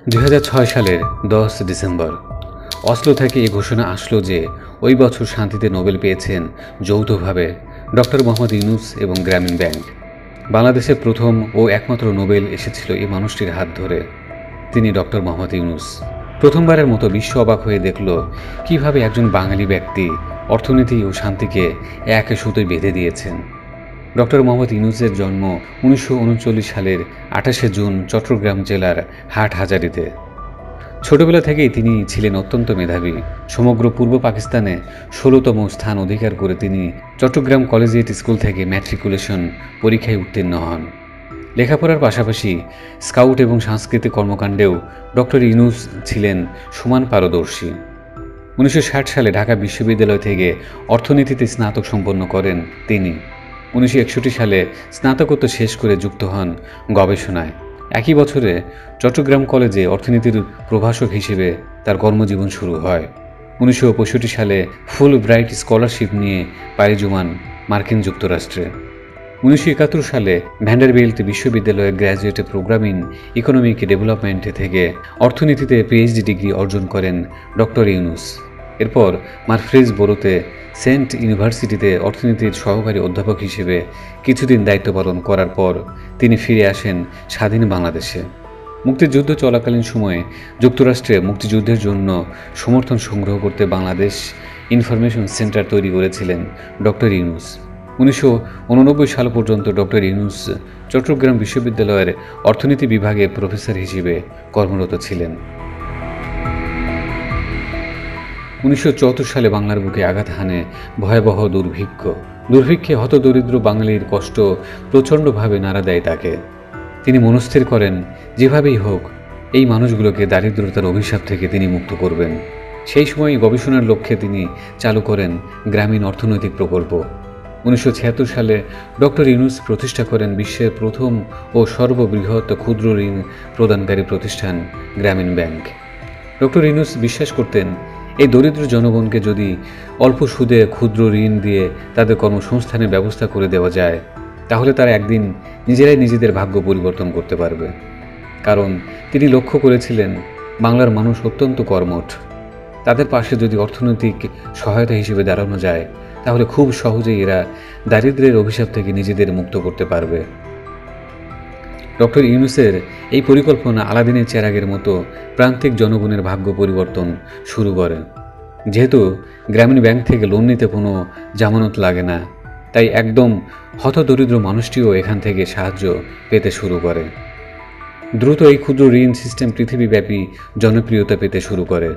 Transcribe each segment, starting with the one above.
2006 সালের 10 December Oslo থেকে এই ঘোষণা আসলো যে ওই বছর শান্তিতে নোবেল পেয়েছেন যৌথভাবে ডক্টর মোহাম্মদ ইউনূস এবং গ্রামীণ ব্যাংক। বাংলাদেশের প্রথম ও একমাত্র নোবেল এসেছিল এই মানুষটির হাত ধরে। তিনি ডক্টর মোহাম্মদ ইউনূস। প্রথমবারের মতো বিশ্ব অবাক হয়ে দেখল কিভাবে একজন বাঙালি ব্যক্তি অর্থনীতি ও শান্তিকে এক সুতোয় বেঁধে দিয়েছেন। ডক্টর মোহাম্মদ ইউনূসের জন্ম 1939 সালের 28 জুন চট্টগ্রাম জেলার হাটহাজারীতে। ছোটবেলা থেকেই তিনি ছিলেন অত্যন্ত মেধাবী। সমগ্র পূর্ব পাকিস্তানে 16তম স্থান অধিকার করে তিনি চট্টগ্রাম কলেজিয়েট স্কুল থেকে ম্যাট্রিকুলেশন পরীক্ষায় উত্তীর্ণ হন। লেখাপড়ার পাশাপাশি স্কাউট এবং সাংস্কৃতিক কর্মকাণ্ডেও ডক্টর ইউনূস ছিলেন সমান পারদর্শী। 1960 সালে ঢাকা বিশ্ববিদ্যালয় থেকে অর্থনীতিতে স্নাতক সম্পন্ন করেন তিনি। 1961 সালে স্নাতকোত্তর শেষ করে যুক্ত হন গবেষণায়। একই বছরে চট্টগ্রাম কলেজে অর্থনীতির প্রভাষক হিসেবে তার কর্মজীবন শুরু হয়। 1965 সালে ফুল ব্রাইট স্কলারশিপ নিয়ে পাড়ি জমান মার্কিন যুক্তরাষ্ট্রে। 1971 সালে ভ্যান্ডারবিল্ট বিশ্ববিদ্যালয়ের graduate program in economic development থেকে অর্থনীতিতে পিএইচডি ডিগ্রি অর্জন করেন ডক্টর ইউনূস। এরপর মারফ্রেসবোরোতে সেন্ট ইউনিভার্সিটিতে অর্থনীতির সহকারী অধ্যাপক হিসেবে কিছুদিন দায়িত্ব পালন করার পর তিনি ফিরে আসেন স্বাধীন বাংলাদেশে। মুক্তিযুদ্ধ চলাকালীন সময়ে যুক্তরাষ্ট্রে মুক্তিযুদ্ধের জন্য সমর্থন সংগ্রহ করতে বাংলাদেশ ইনফরমেশন সেন্টার তৈরি করেছিলেন ডক্টর ইউনূস। 1989 সাল পর্যন্ত ডক্টর ইউনূস চট্টগ্রাম বিশ্ববিদ্যালয়ের অর্থনীতি বিভাগে প্রফেসর হিসেবে কর্মরত ছিলেন। 1974 সালে বাংলার বুকে আঘাত হানে ভয়াবহ দুর্ভিক্ষে হতদরিদ্র বাঙালির কষ্ট প্রচণ্ডভাবে নাড়া দেয় তাকে। তিনি মনস্থির করেন যেভাবেই হোক এই মানুষগুলোকে দারিদ্রতার অভিশাপ থেকে তিনি মুক্ত করবেন। সেই সময় গবেষণার লক্ষ্যে তিনি চালু করেন গ্রামীণ অর্থনৈতিক প্রকল্প। 1976 সালে ডক্টর ইউনূস প্রতিষ্ঠা করেন বিশ্বের প্রথম ও সর্ববৃহৎ ক্ষুদ্র ঋণ প্রদানকারী প্রতিষ্ঠান গ্রামীণ ব্যাংক। ডক্টর ইউনূস বিশ্বাস করতেন এই দরিদ্র জনগণকে যদি অল্প সুদে ক্ষুদ্র ঋণ দিয়ে তাদের কর্মসংস্থানের ব্যবস্থা করে দেওয়া যায়, তাহলে তারা একদিন নিজেরাই নিজেদের ভাগ্য পরিবর্তন করতে পারবে। কারণ তিনি লক্ষ্য করেছিলেন বাংলার মানুষ অত্যন্ত কর্মঠ। তাদের পাশে যদি অর্থনৈতিক সহায়তা হিসেবে দাঁড়ানো যায়, তাহলে খুব সহজেই এরা দারিদ্র্যের অভিশাপ থেকে নিজেদের মুক্ত করতে পারবে। ডক্টর ইউনূসের এই পরিকল্পনা আলাদিনের চেরাগের মতো প্রান্তিক জনগণের ভাগ্য পরিবর্তন শুরু করে। যেহেতু গ্রামীণ ব্যাংক থেকে লোন নিতে কোনো জামানত লাগে না, তাই একদম হতদরিদ্র মানুষটিও এখান থেকে সাহায্য পেতে শুরু করে। দ্রুত এই ক্ষুদ্র ঋণ সিস্টেম পৃথিবীব্যাপী জনপ্রিয়তা পেতে শুরু করে।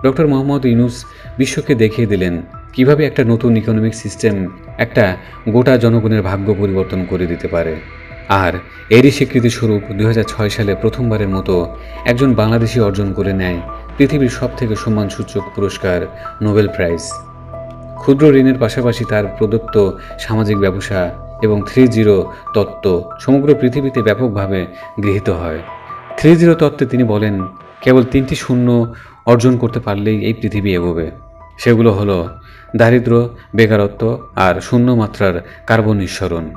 ডক্টর মোহাম্মদ ইউনূস বিশ্বকে দেখিয়ে দিলেন কিভাবে একটা নতুন ইকোনমিক সিস্টেম একটা গোটা জনগণের ভাগ্য পরিবর্তন করে দিতে পারে। আর এরই স্বীকৃতিস্বরূপ 2006 সালে প্রথমবারের মতো একজন বাংলাদেশি অর্জন করে নেয় পৃথিবীর সবথেকে সম্মানসূচক পুরস্কার নোবেল প্রাইজ। ক্ষুদ্র ঋণের পাশাপাশি তার প্রদত্ত সামাজিক ব্যবসা এবং 3-0 তত্ত্ব সমগ্র পৃথিবীতে ব্যাপকভাবে গৃহীত হয়। 3-0 তত্ত্বে তিনি বলেন কেবল 3টি শূন্য অর্জন করতে পারলেই এই পৃথিবী এগোবে। সেগুলো হলো দারিদ্র্য, বেকারত্ব আর শূন্য মাত্রার কার্বন নিঃসরণ।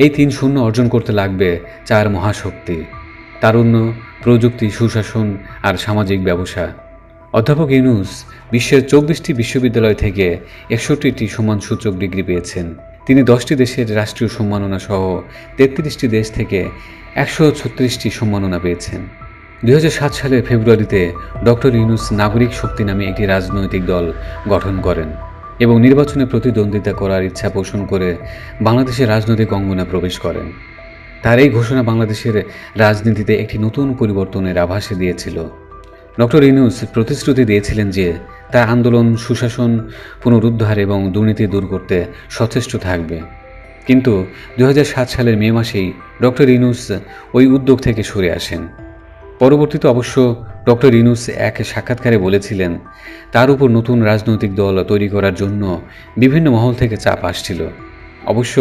এই 3 শূন্য অর্জন করতে লাগবে 4 মহাশক্তি: তারুণ্য, প্রযুক্তি, সুশাসন আর সামাজিক ব্যবসা। অধ্যাপক ইউনূস বিশ্বের 24টি বিশ্ববিদ্যালয় থেকে 61টি সম্মানসূচক ডিগ্রি পেয়েছেন। তিনি 10টি দেশের রাষ্ট্রীয় সম্মাননা সহ 33টি দেশ থেকে 136টি সম্মাননা পেয়েছেন। 2007 সালের ফেব্রুয়ারিতে ডক্টর ইউনূস নাগরিক শক্তি নামে একটি রাজনৈতিক দল গঠন করেন এবং নির্বাচনে প্রতিদ্বন্দ্বিতা করার ইচ্ছা পোষণ করে বাংলাদেশের রাজনৈতিক অঙ্গনে প্রবেশ করেন। তার এই ঘোষণা বাংলাদেশের রাজনীতিতে একটি নতুন পরিবর্তনের আভাস দিয়েছিল। ডক্টর ইউনূস প্রতিশ্রুতি দিয়েছিলেন যে তার আন্দোলন সুশাসন পুনরুদ্ধার এবং দুর্নীতি দূর করতে সচেষ্ট থাকবে। কিন্তু 2007 সালের মে মাসেই ডক্টর ইউনূস ওই উদ্যোগ থেকে সরে আসেন। পরবর্তীতে অবশ্য ডক্টর ইউনূস এক সাক্ষাৎকারে বলেছিলেন তার উপর নতুন রাজনৈতিক দল তৈরি করার জন্য বিভিন্ন মহল থেকে চাপ আসছিল। অবশ্য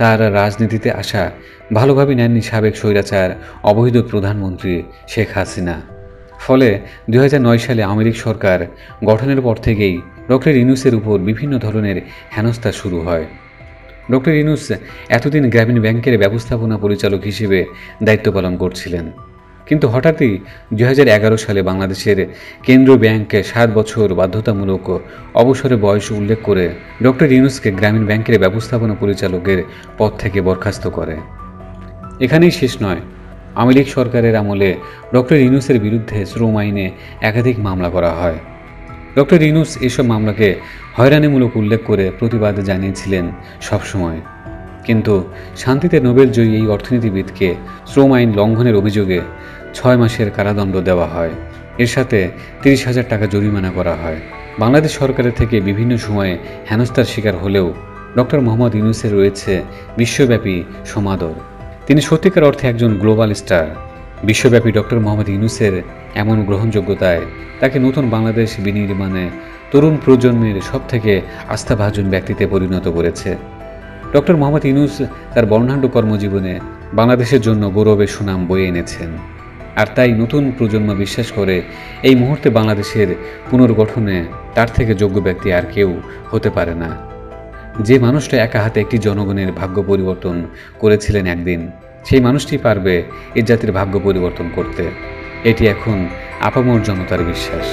তার রাজনীতিতে আসা ভালোভাবে নেননি সাবেক স্বৈরাচার অবৈধ প্রধানমন্ত্রী শেখ হাসিনা। ফলে 2009 সালে আওয়ামী লীগ সরকার গঠনের পর থেকেই ডক্টর ইউনূসের উপর বিভিন্ন ধরনের হেনস্থা শুরু হয়। ডক্টর ইউনূস এতদিন গ্রামীণ ব্যাংকের ব্যবস্থাপনা পরিচালক হিসেবে দায়িত্ব পালন করছিলেন। কিন্তু হঠাৎই 2011 সালে বাংলাদেশের কেন্দ্রীয় ব্যাংকে 7 বছর বাধ্যতামূলক অবসরের বয়স উল্লেখ করে ডক্টর ইউনূসকে গ্রামীণ ব্যাংকের ব্যবস্থাপনা পরিচালকের পদ থেকে বরখাস্ত করে। এখানেই শেষ নয়, আওয়ামী লীগ সরকারের আমলে ডক্টর ইউনূসের বিরুদ্ধে শ্রম আইনে একাধিক মামলা করা হয়। ডক্টর ইউনূস এসব মামলাকে হয়রানিমূলক উল্লেখ করে প্রতিবাদ জানিয়েছিলেন সবসময়। কিন্তু শান্তিতে নোবেলজয়ী এই অর্থনীতিবিদকে শ্রম আইন লঙ্ঘনের অভিযোগে 6 মাসের কারাদণ্ড দেওয়া হয়। এর সাথে 30,000 টাকা জরিমানা করা হয়। বাংলাদেশ সরকারের থেকে বিভিন্ন সময়ে হেনস্থার শিকার হলেও ডক্টর মোহাম্মদ ইউনূসের রয়েছে বিশ্বব্যাপী সমাদর। তিনি সত্যিকার অর্থে একজন গ্লোবাল স্টার। বিশ্বব্যাপী ডক্টর মোহাম্মদ ইউনূসের এমন গ্রহণযোগ্যতায় তাকে নতুন বাংলাদেশ বিনির্মাণে তরুণ প্রজন্মের সবথেকে আস্থাভাজন ব্যক্তিতে পরিণত করেছে। ডক্টর মোহাম্মদ ইউনূস তার বর্ণাঢ্য কর্মজীবনে বাংলাদেশের জন্য গৌরবের সুনাম বয়ে এনেছেন। আর তাই নতুন প্রজন্ম বিশ্বাস করে এই মুহূর্তে বাংলাদেশের পুনর্গঠনে তার থেকে যোগ্য ব্যক্তি আর কেউ হতে পারে না। যে মানুষটা একা হাতে একটি জনগণের ভাগ্য পরিবর্তন করেছিলেন একদিন, সেই মানুষটি পারবে এ জাতির ভাগ্য পরিবর্তন করতে। এটি এখন আপামর জনতার বিশ্বাস।